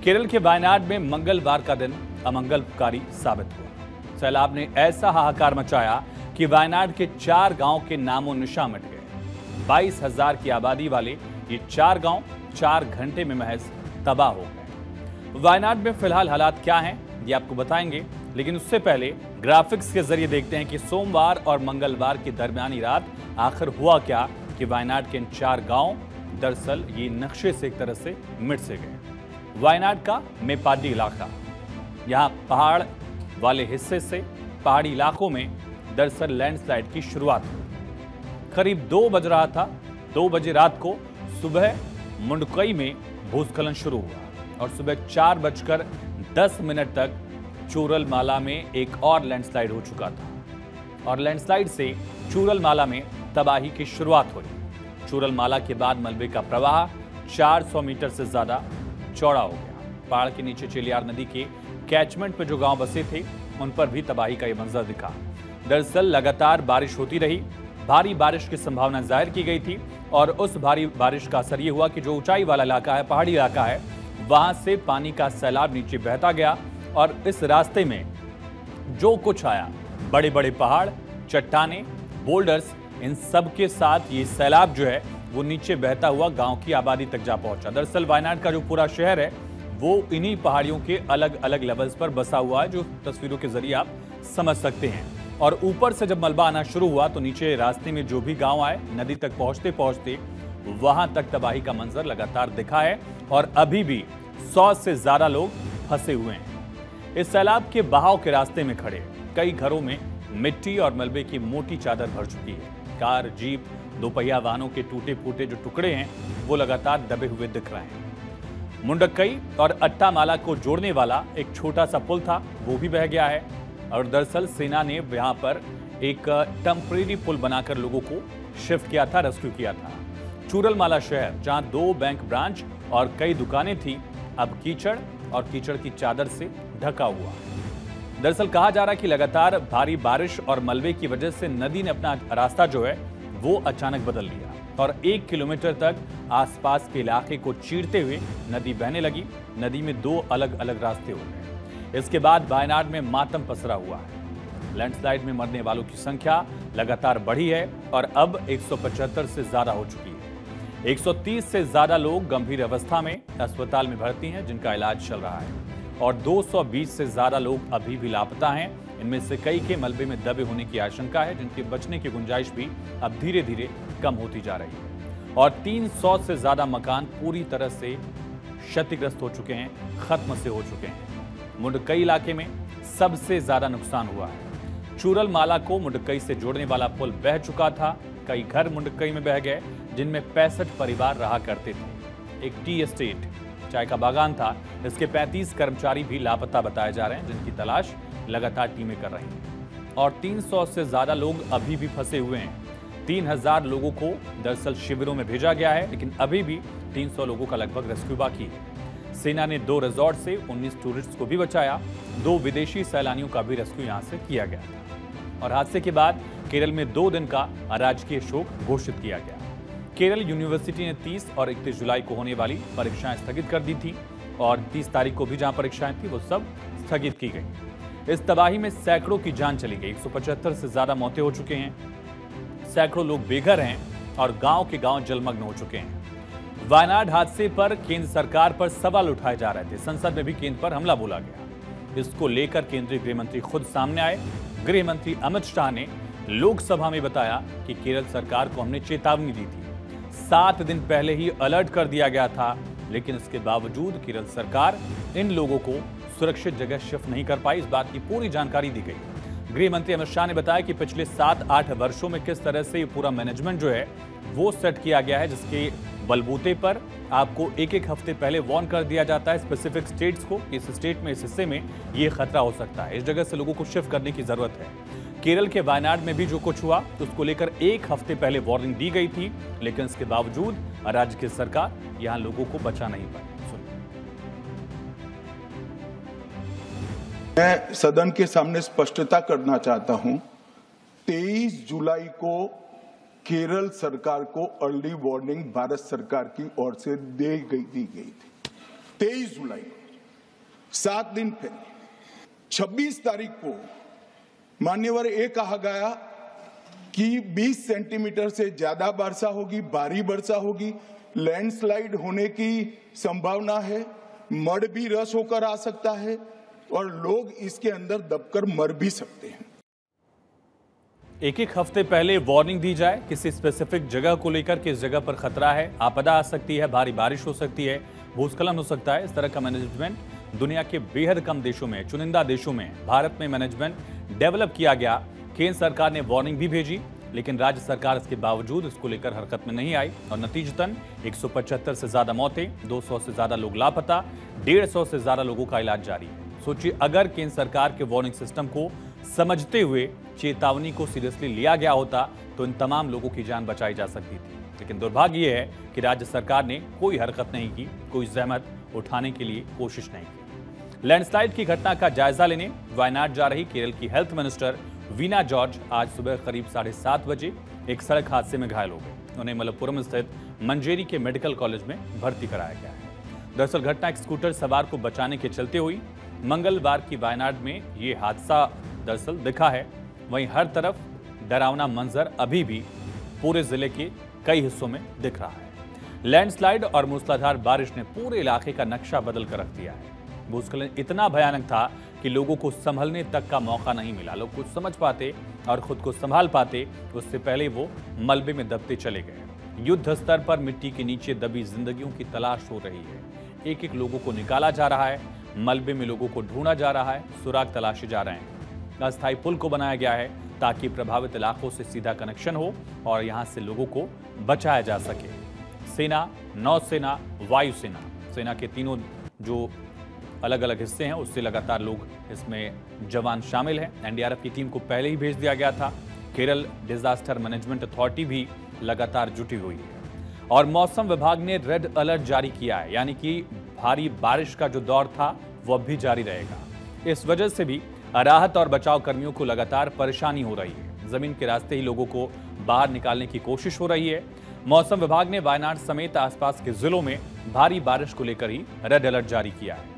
केरल के वायनाड में मंगलवार का दिन अमंगलकारी साबित हुआ। सैलाब ने ऐसा हाहाकार मचाया कि वायनाड के 4 गांव के नामो निशान मिट गए। 22,000 की आबादी वाले ये 4 गांव 4 घंटे में महज तबाह हो गए। वायनाड में फिलहाल हालात क्या हैं ये आपको बताएंगे, लेकिन उससे पहले ग्राफिक्स के जरिए देखते हैं कि सोमवार और मंगलवार की दरमियानी रात आखिर हुआ क्या कि वायनाड के इन 4 गांव दरअसल ये नक्शे से एक तरह से मिट से गए। वायनाड का मेपाडी इलाका, यहाँ पहाड़ वाले हिस्से से पहाड़ी इलाकों में दरअसल लैंडस्लाइड की शुरुआत हुई। करीब 2 बज रहा था। 2 बजे रात को सुबह मुंडकई में भूस्खलन शुरू हुआ और सुबह 4:10 तक चूरलमाला में एक और लैंडस्लाइड हो चुका था और लैंडस्लाइड से चूरलमाला में तबाही की शुरुआत हुई। चूरलमाला के बाद मलबे का प्रवाह 400 मीटर से ज्यादा चौड़ा हो गया। पहाड़ के नीचे चेलियार नदी के कैचमेंट में जो गांव बसे थे उन पर भी तबाही का ये मंजर दिखा। दरअसल लगातार बारिश होती रही, भारी बारिश की संभावना जाहिर की गई थी और उस भारी बारिश का असर ये हुआ कि जो ऊंचाई वाला इलाका है, पहाड़ी इलाका है, वहां से पानी का सैलाब नीचे बहता गया और इस रास्ते में जो कुछ आया, बड़े बड़े पहाड़, चट्टाने, बोल्डर्स, इन सब के साथ ये सैलाब जो है वो नीचे बहता हुआ गांव की आबादी तक जा पहुंचा। दरअसल वायनाड का जो पूरा शहर है वो इन्हीं पहाड़ियों के अलग अलग लेवल्स पर बसा हुआ है, जो तस्वीरों के जरिए आप समझ सकते हैं। और ऊपर से जब मलबा आना शुरू हुआ तो नीचे रास्ते में जो भी गांव आए, नदी तक पहुंचते पहुंचते वहां तक तबाही का मंजर लगातार दिखा है और अभी भी 100 से ज्यादा लोग फंसे हुए हैं। इस सैलाब के बहाव के रास्ते में खड़े कई घरों में मिट्टी और मलबे की मोटी चादर भर चुकी है। कार, जीप, दोपहिया वाहनों के टूटे फूटे जो टुकड़े हैं वो लगातार दबे हुए दिख रहे हैं। मुंडकई और अट्टामाला को जोड़ने वाला एक छोटा सा पुल था, वो भी बह गया है और दरअसल सेना ने यहां पर एक टेम्परेरी पुल बनाकर लोगों को शिफ्ट किया था, रेस्क्यू किया था। चूरलमाला शहर, जहां 2 बैंक ब्रांच और कई दुकानें थी, अब कीचड़ और कीचड़ की चादर से ढका हुआ। दरअसल कहा जा रहा है कि लगातार भारी बारिश और मलबे की वजह से नदी ने अपना रास्ता जो है वो अचानक बदल लिया और 1 किलोमीटर तक आसपास के इलाके को चीरते हुए नदी बहने लगी। नदी में 2 अलग अलग रास्ते हो गए। इसके बाद वायनाड में मातम पसरा हुआ है। लैंडस्लाइड में मरने वालों की संख्या लगातार बढ़ी है और अब 175 से ज्यादा हो चुकी है। 130 से ज्यादा लोग गंभीर अवस्था में अस्पताल में भर्ती हैं, जिनका इलाज चल रहा है और 220 से ज्यादा लोग अभी भी लापता हैं। इनमें से कई के मलबे में दबे होने की आशंका है, जिनके बचने की गुंजाइश भी अब धीरे धीरे कम होती जा रही है और 300 से ज्यादा मकान पूरी तरह से क्षतिग्रस्त हो चुके हैं, खत्म से हो चुके हैं। मुंडकई इलाके में सबसे ज्यादा नुकसान हुआ है। चूरलमाला को मुंडकई से जोड़ने वाला पुल बह चुका था। कई घर मुंडकई में बह गए, जिनमें 65 परिवार रहा करते थे। एक टी एस्टेट, चाय का बागान था, इसके 35 कर्मचारी भी लापता बताए जा रहे हैं, जिनकी तलाश लगातार टीमें कर रही हैं और 300 से ज्यादा लोग अभी भी फंसे हुए हैं। 3000 लोगों को दरअसल शिविरों में भेजा गया है, लेकिन अभी भी 300 लोगों का लगभग रेस्क्यू बाकी है। सेना ने 2 रिजॉर्ट से 19 टूरिस्ट को भी बचाया। 2 विदेशी सैलानियों का भी रेस्क्यू यहां से किया गया था और हादसे के बाद केरल में 2 दिन का राजकीय शोक घोषित किया गया। केरल यूनिवर्सिटी ने 30 और 31 जुलाई को होने वाली परीक्षाएं स्थगित कर दी थी और 30 तारीख को भी जहां परीक्षाएं थी वो सब स्थगित की गई। इस तबाही में सैकड़ों की जान चली गई। 175 से ज्यादा मौतें हो चुके हैं। सैकड़ों लोग बेघर हैं और गांव के गांव जलमग्न हो चुके हैं। वायनाड हादसे पर केंद्र सरकार पर सवाल उठाए जा रहे थे। संसद में भी केंद्र पर हमला बोला गया। इसको लेकर केंद्रीय गृह मंत्री खुद सामने आए। गृह मंत्री अमित शाह ने लोकसभा में बताया कि केरल सरकार को हमने चेतावनी दी थी, 7 दिन पहले ही अलर्ट कर दिया गया था, लेकिन इसके बावजूद केरल सरकार इन लोगों को सुरक्षित जगह शिफ्ट नहीं कर पाई। इस बात की पूरी जानकारी दी गई। गृह मंत्री अमित शाह ने बताया कि पिछले 7-8 वर्षों में किस तरह से ये पूरा मैनेजमेंट जो है वो सेट किया गया है, जिसके बलबूते पर आपको एक हफ्ते पहले वार्न कर दिया जाता है स्पेसिफिक स्टेट्स को, इस स्टेट में, इस हिस्से में ये खतरा हो सकता है, इस जगह से लोगों को शिफ्ट करने की जरूरत है। केरल के वायनाड में भी जो कुछ हुआ उसको लेकर 1 हफ्ते पहले वार्निंग दी गई थी, लेकिन इसके बावजूद राज्य की सरकार यहां लोगों को बचा नहीं पाई। मैं सदन के सामने स्पष्टता करना चाहता हूं, 23 जुलाई को केरल सरकार को अर्ली वार्निंग भारत सरकार की ओर से दी गई थी। 23 जुलाई 7 दिन फिर 26 तारीख को मान्यवर ये कहा गया कि 20 सेंटीमीटर से ज्यादा वर्षा होगी, भारी वर्षा होगी, लैंडस्लाइड होने की संभावना है, मड भी रस होकर आ सकता है और लोग इसके अंदर दबकर मर भी सकते हैं। एक हफ्ते पहले वार्निंग दी जाए किसी स्पेसिफिक जगह को लेकर कि इस जगह पर खतरा है, आपदा आ सकती है, भारी बारिश हो सकती है, भूस्खलन हो सकता है। इस तरह का मैनेजमेंट दुनिया के बेहद कम देशों में, चुनिंदा देशों में, भारत में मैनेजमेंट डेवलप किया गया। केंद्र सरकार ने वार्निंग भी भेजी, लेकिन राज्य सरकार इसके बावजूद इसको लेकर हरकत में नहीं आई और नतीजतन 175 से ज्यादा मौतें, 200 से ज्यादा लोग लापता, 150 से ज्यादा लोगों का इलाज जारी है। सोचिए, अगर केंद्र सरकार के वार्निंग सिस्टम को समझते हुए चेतावनी को सीरियसली लिया गया होता तो इन तमाम लोगों की जान बचाई जा सकती थी। लेकिन दुर्भाग्य यह है कि राज्य सरकार ने कोई हरकत नहीं की, कोई जहमत उठाने के लिए कोशिश नहीं की। लैंडस्लाइड की घटना का जायजा लेने वायनाड जा रही केरल की हेल्थ मिनिस्टर वीना जॉर्ज आज सुबह करीब 7:30 बजे एक सड़क हादसे में घायल हो गए। उन्हें मलप्पुरम स्थित मंजेरी के मेडिकल कॉलेज में भर्ती कराया गया है। दरअसल घटना एक स्कूटर सवार को बचाने के चलते हुई। मंगलवार की वायनाड में ये हादसा दरअसल दिखा है। वहीं हर तरफ डरावना मंजर अभी भी पूरे जिले के कई हिस्सों में दिख रहा है। लैंडस्लाइड और मूसलाधार बारिश ने पूरे इलाके का नक्शा बदल कर रख दिया है। भूस्खलन इतना भयानक था कि लोगों को संभलने तक का मौका नहीं मिला। लोग कुछ समझ पाते और खुद को संभाल पाते, उससे पहले वो मलबे में दबते चले गए। युद्ध स्तर पर मिट्टी के नीचे दबी जिंदगियों की तलाश हो रही है। एक एक लोगों को निकाला जा रहा है, मलबे में लोगों को ढूंढा जा रहा है, सुराग तलाशे जा रहे हैं। अस्थायी पुल को बनाया गया है ताकि प्रभावित इलाकों से सीधा कनेक्शन हो और यहां से लोगों को बचाया जा सके। सेना, नौसेना, वायुसेना, सेना के तीनों जो अलग अलग हिस्से हैं उससे लगातार लोग इसमें जवान शामिल हैं। एनडीआरएफ की टीम को पहले ही भेज दिया गया था। केरल डिजास्टर मैनेजमेंट अथॉरिटी भी लगातार जुटी हुई है और मौसम विभाग ने रेड अलर्ट जारी किया है, यानी कि भारी बारिश का जो दौर था वह भी जारी रहेगा। इस वजह से भी राहत और बचाव कर्मियों को लगातार परेशानी हो रही है। जमीन के रास्ते ही लोगों को बाहर निकालने की कोशिश हो रही है। मौसम विभाग ने वायनाड समेत आसपास के जिलों में भारी बारिश को लेकर ही रेड अलर्ट जारी किया है।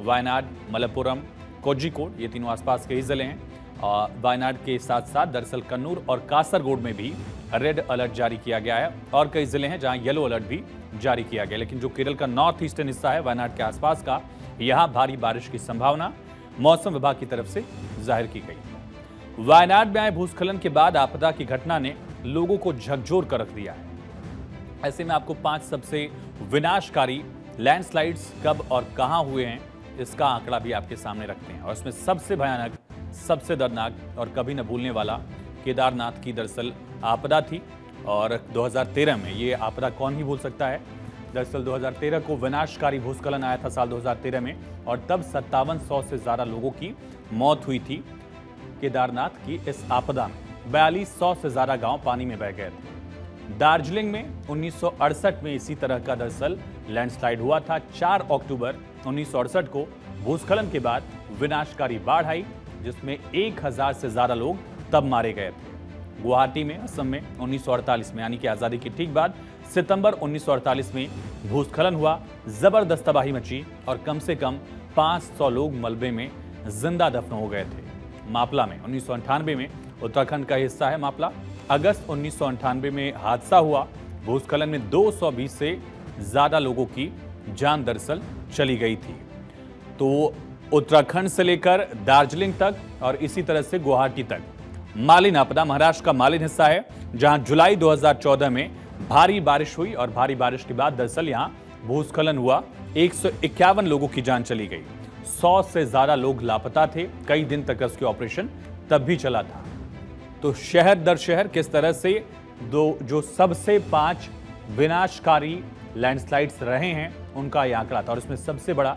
वायनाड, मलप्पुरम, कोझिकोड, ये तीनों आसपास के ही जिले हैं। वायनाड के साथ साथ दरअसल कन्नूर और कासरगोड में भी रेड अलर्ट जारी किया गया है और कई जिले हैं जहां येलो अलर्ट भी जारी किया गया। लेकिन जो केरल का नॉर्थ ईस्टर्न हिस्सा है वायनाड के आसपास का, यहां भारी बारिश की संभावना मौसम विभाग की तरफ से जाहिर की गई। वायनाड में आए भूस्खलन के बाद आपदा की घटना ने लोगों को झकझोर कर रख दिया है। ऐसे में आपको 5 सबसे विनाशकारी लैंडस्लाइड्स कब और कहां हुए हैं इसका आंकड़ा भी आपके सामने रखते हैं। और इसमें सबसे भयानक, सबसे दर्दनाक और कभी न भूलने वाला केदारनाथ की दरअसल आपदा थी। और 2013 में ये आपदा कौन ही भूल सकता है। दरअसल 2013 को विनाशकारी भूस्खलन आया था साल 2013 में और तब 5700 से ज्यादा लोगों की मौत हुई थी केदारनाथ की इस आपदा में। 4200 से ज्यादा गांव पानी में बह गए थे। दार्जिलिंग में 1968 में इसी तरह का दरअसल लैंडस्लाइड हुआ था। 4 अक्टूबर 1968 को भूस्खलन के बाद विनाशकारी बाढ़ आई जिसमें 1000 से ज्यादा लोग तब मारे गए थे। गुवाहाटी में असम में 1948 में, यानी कि आजादी के ठीक बाद सितंबर 1948 में भूस्खलन हुआ। जबरदस्त तबाही मची और कम से कम 500 लोग मलबे में जिंदा दफन हो गए थे। मापला में 1998 में, उत्तराखंड का हिस्सा है मापला, अगस्त 1998 में हादसा हुआ। भूस्खलन में 220 से ज्यादा लोगों की जान दरअसल चली गई थी। तो उत्तराखंड से लेकर दार्जिलिंग तक और इसी तरह से गुवाहाटी तक मालिन आपदा, महाराष्ट्र का मालिन हिस्सा है जहां जुलाई 2014 में भारी बारिश हुई और भारी बारिश के बाद दरअसल यहां भूस्खलन हुआ। 151 लोगों की जान चली गई। 100 से ज्यादा लोग लापता थे। कई दिन तक रेस्क्यू ऑपरेशन तब भी चला था। तो शहर दर शहर किस तरह से जो सबसे 5 विनाशकारी लैंडस्लाइड्स रहे हैं उनका यह आंकड़ा था। और इसमें सबसे बड़ा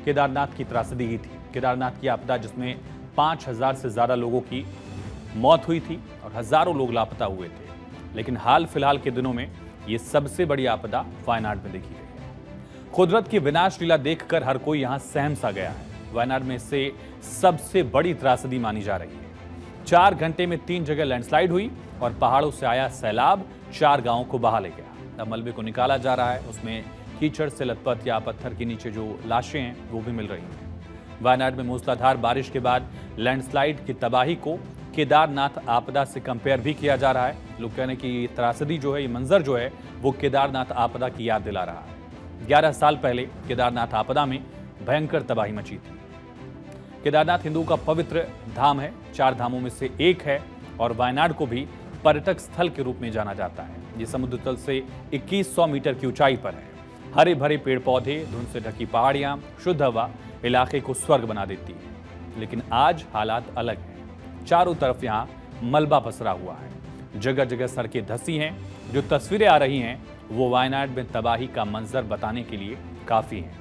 केदारनाथ की त्रासदी ही थी। केदारनाथ की आपदा जिसमें 5000 से ज्यादा लोगों की मौत हुई थी और हजारों लोग लापता हुए थे। लेकिन हाल फिलहाल के दिनों में ये सबसे बड़ी आपदा वायनाड में देखी गई है। कुदरत की विनाश लीला देखकर हर कोई यहां सहम सा गया है। वायनाड में से सबसे बड़ी त्रासदी मानी जा रही है। 4 घंटे में 3 जगह लैंडस्लाइड हुई और पहाड़ों से आया सैलाब 4 गांवों को बहा ले गया। अब मलबे को निकाला जा रहा है। उसमें कीचड़ से लथपथ या पत्थर के नीचे जो लाशें हैं वो भी मिल रही हैं। वायनाड में मूसलाधार बारिश के बाद लैंडस्लाइड की तबाही को केदारनाथ आपदा से कंपेयर भी किया जा रहा है। लोग कहने की ये त्रासदी जो है, ये मंजर जो है, वो केदारनाथ आपदा की याद दिला रहा है। 11 साल पहले केदारनाथ आपदा में भयंकर तबाही मची थी। केदारनाथ हिंदुओं का पवित्र धाम है, 4 धामों में से एक है और वायनाड को भी पर्यटक स्थल के रूप में जाना जाता है। ये समुद्र तल से 2100 मीटर की ऊंचाई पर है। हरे भरे पेड़ पौधे, धुंध से ढकी पहाड़ियां, शुद्ध हवा इलाके को स्वर्ग बना देती है। लेकिन आज हालात अलग हैं। चारों तरफ यहाँ मलबा पसरा हुआ है, जगह जगह सड़कें धंसी हैं। जो तस्वीरें आ रही हैं वो वायनाड में तबाही का मंजर बताने के लिए काफी हैं।